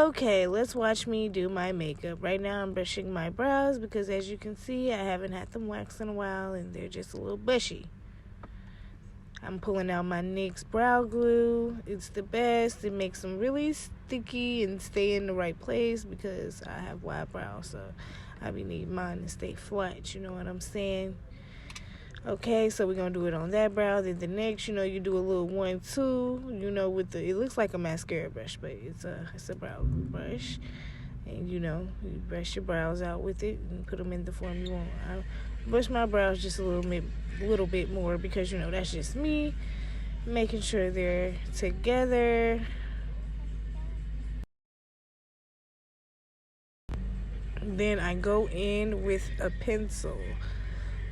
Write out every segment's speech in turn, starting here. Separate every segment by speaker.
Speaker 1: Okay, let's watch me do my makeup. Right now I'm brushing my brows because as you can see, I haven't had them waxed in a while and they're just a little bushy. I'm pulling out my NYX brow glue. It's the best. It makes them really sticky and stay in the right place because I have wide brows, so I be needing mine to stay flat, you know what I'm saying? Okay, so we're gonna do it on that brow. Then the next, you do a little 1-2, with the, it looks like a mascara brush, but it's a brow brush. And you brush your brows out with it and put them in the form you want. I brush my brows just a little bit more because that's just me, making sure they're together. Then I go in with a pencil.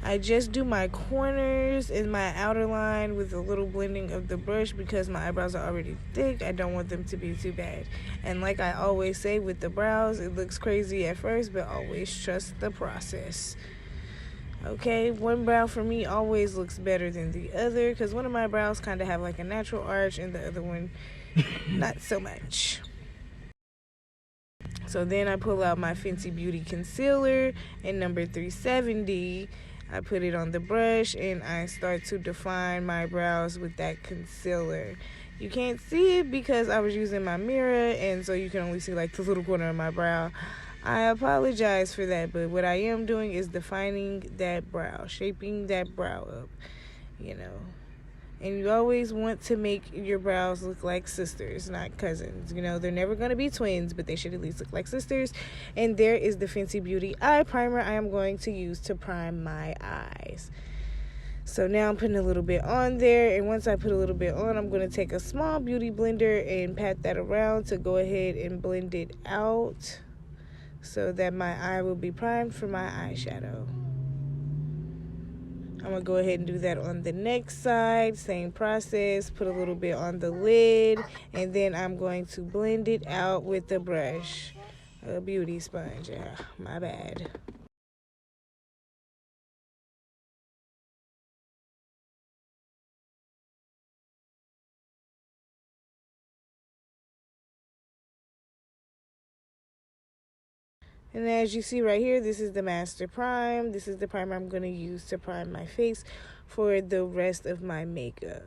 Speaker 1: I just do my corners and my outer line with a little blending of the brush because my eyebrows are already thick. I don't want them to be too bad. And like I always say with the brows, it looks crazy at first, but always trust the process. Okay, one brow for me always looks better than the other because one of my brows kind of have like a natural arch and the other one not so much. So then I pull out my Fenty Beauty concealer in number 370. I put it on the brush and I start to define my brows with that concealer. You can't see it because I was using my mirror and so you can only see like the little corner of my brow. I apologize for that, but what I am doing is defining that brow, shaping that brow up, And you always want to make your brows look like sisters, not cousins. They're never going to be twins, but they should at least look like sisters. And there is the Fenty Beauty eye primer I am going to use to prime my eyes. So now I'm putting a little bit on there. And once I put a little bit on, I'm going to take a small beauty blender and pat that around to go ahead and blend it out so that my eye will be primed for my eyeshadow. I'm going to go ahead and do that on the next side. Same process. Put a little bit on the lid. And then I'm going to blend it out with the brush. A beauty sponge. Yeah, my bad. And as you see right here, this is the Master Prime. This is the primer I'm going to use to prime my face for the rest of my makeup.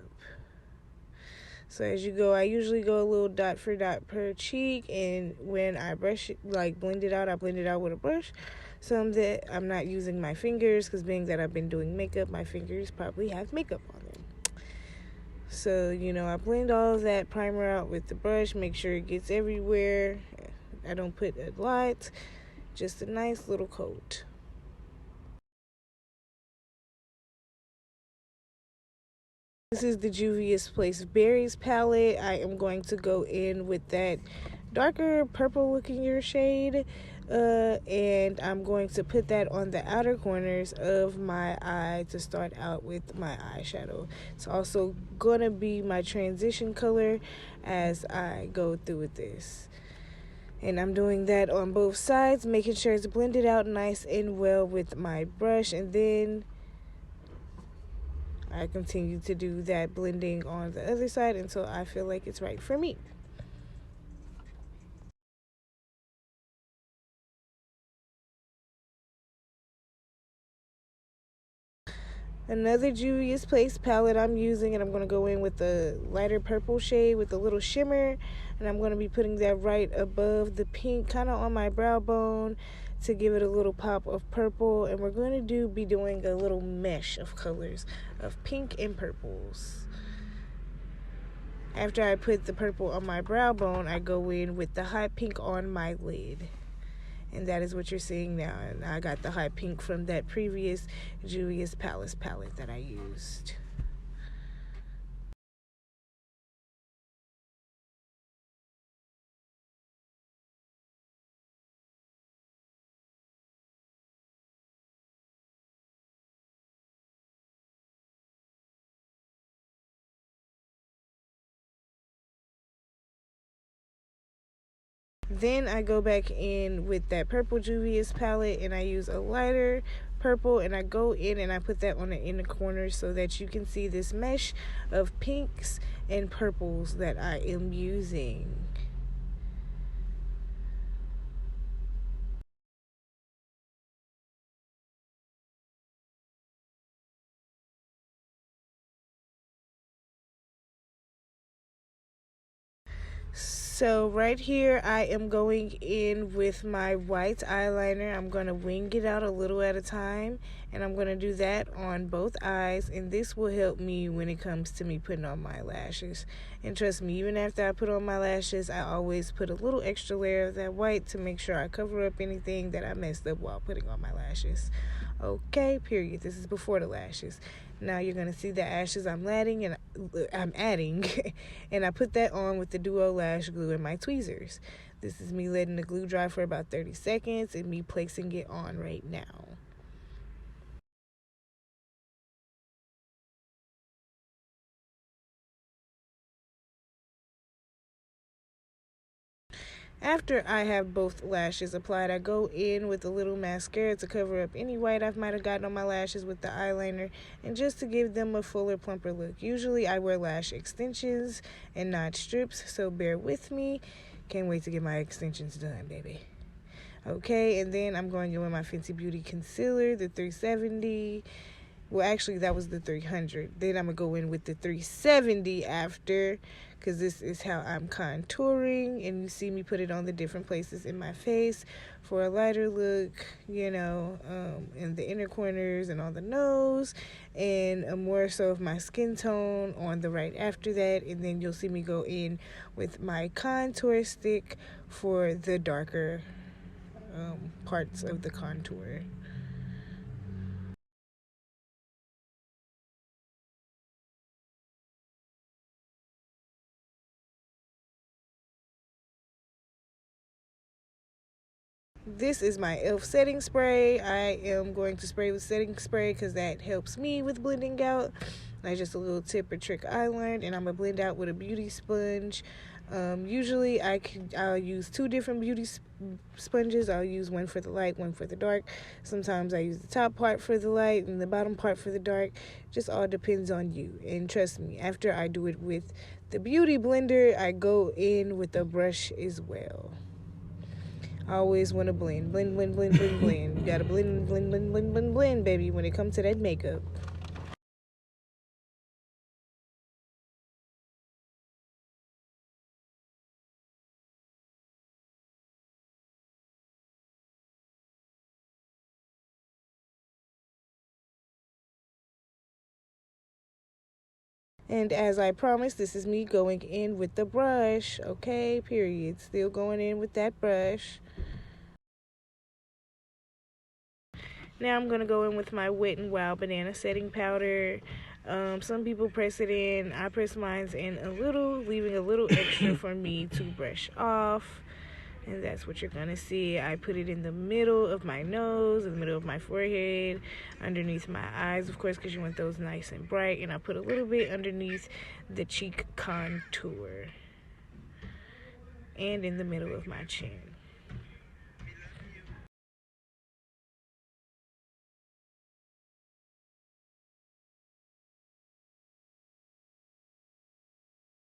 Speaker 1: So as you go, I usually go a little dot for dot per cheek. And when I brush it, blend it out, I blend it out with a brush. So that I'm not using my fingers because being that I've been doing makeup, my fingers probably have makeup on them. So, I blend all of that primer out with the brush. Make sure it gets everywhere. I don't put a lot. Just a nice little coat. This is the Juvias Place Berries palette. I am going to go in with that darker purple looking shade. And I'm going to put that on the outer corners of my eye to start out with my eyeshadow. It's also going to be my transition color as I go through with this. And I'm doing that on both sides, making sure it's blended out nice and well with my brush. And then I continue to do that blending on the other side until I feel like it's right for me. Another Juvia's Place palette I'm using, and I'm going to go in with the lighter purple shade with a little shimmer, and I'm going to be putting that right above the pink, kind of on my brow bone to give it a little pop of purple. And we're going to be doing a little mesh of colors of pink and purples. After I put the purple on my brow bone, I go in with the hot pink on my lid. And that is what you're seeing now. And I got the hot pink from that previous Juvia's Palace palette that I used. Then I go back in with that purple Juvia's palette and I use a lighter purple and I go in and I put that on the inner corner so that you can see this mesh of pinks and purples that I am using. So right here I am going in with my white eyeliner. I'm going to wing it out a little at a time, and I'm going to do that on both eyes, and this will help me when it comes to me putting on my lashes. And trust me, even after I put on my lashes, I always put a little extra layer of that white to make sure I cover up anything that I messed up while putting on my lashes. Okay, period. This is before the lashes. Now you're going to see the ashes I'm adding, and I put that on with the Duo Lash Glue and my tweezers. This is me letting the glue dry for about 30 seconds and me placing it on right now. After I have both lashes applied, I go in with a little mascara to cover up any white I might have gotten on my lashes with the eyeliner, and just to give them a fuller, plumper look. Usually I wear lash extensions and not strips, so bear with me. Can't wait to get my extensions done, baby. Okay, and then I'm going to go in my Fenty Beauty Concealer, the 370. Well, actually, that was the 300. Then I'm going to go in with the 370 after, because this is how I'm contouring. And you see me put it on the different places in my face for a lighter look, you know, in the inner corners and on the nose. And more so of my skin tone on the right after that. And then you'll see me go in with my contour stick for the darker parts of the contour. This is my e.l.f. setting spray. I am going to spray with setting spray because that helps me with blending out. Like just a little tip or trick I learned, and I'm gonna blend out with a beauty sponge. Usually I'll use two different beauty sponges. I'll use one for the light, one for the dark. Sometimes I use the top part for the light and the bottom part for the dark. Just all depends on you. And trust me, after I do it with the beauty blender, I go in with a brush as well. I always want to blend, blend, blend, blend, blend, blend. You gotta blend, blend, blend, blend, blend, blend, baby, when it comes to that makeup. And as I promised, this is me going in with the brush, okay, period. Still going in with that brush. Now I'm going to go in with my Wet n Wild banana setting powder. Some people press it in. I press mine in a little, leaving a little extra for me to brush off. And that's what you're going to see. I put it in the middle of my nose, in the middle of my forehead, underneath my eyes, of course, because you want those nice and bright. And I put a little bit underneath the cheek contour and in the middle of my chin.